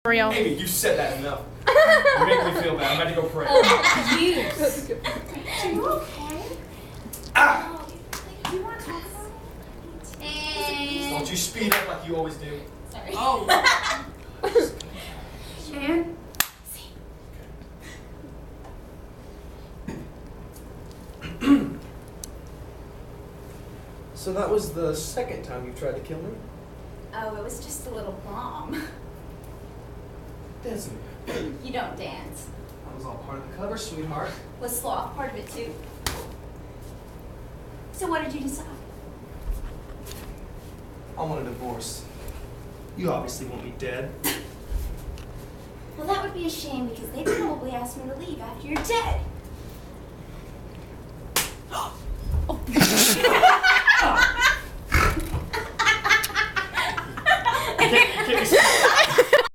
For real. Amy, you said that enough. You make me feel bad. I'm about to go pray. Jeez. Are you okay? Ah! Do you want to talk about it? And... Don't you speed up like you always do. Sorry. Oh. And... So that was the second time you tried to kill me? Oh, it was just a little bomb. Dancing. You don't dance. That was all part of the cover, sweetheart. Was sloth part of it too? So what did you decide? I want a divorce. You obviously want me dead. Well, that would be a shame because they'd probably ask me to leave after you're dead.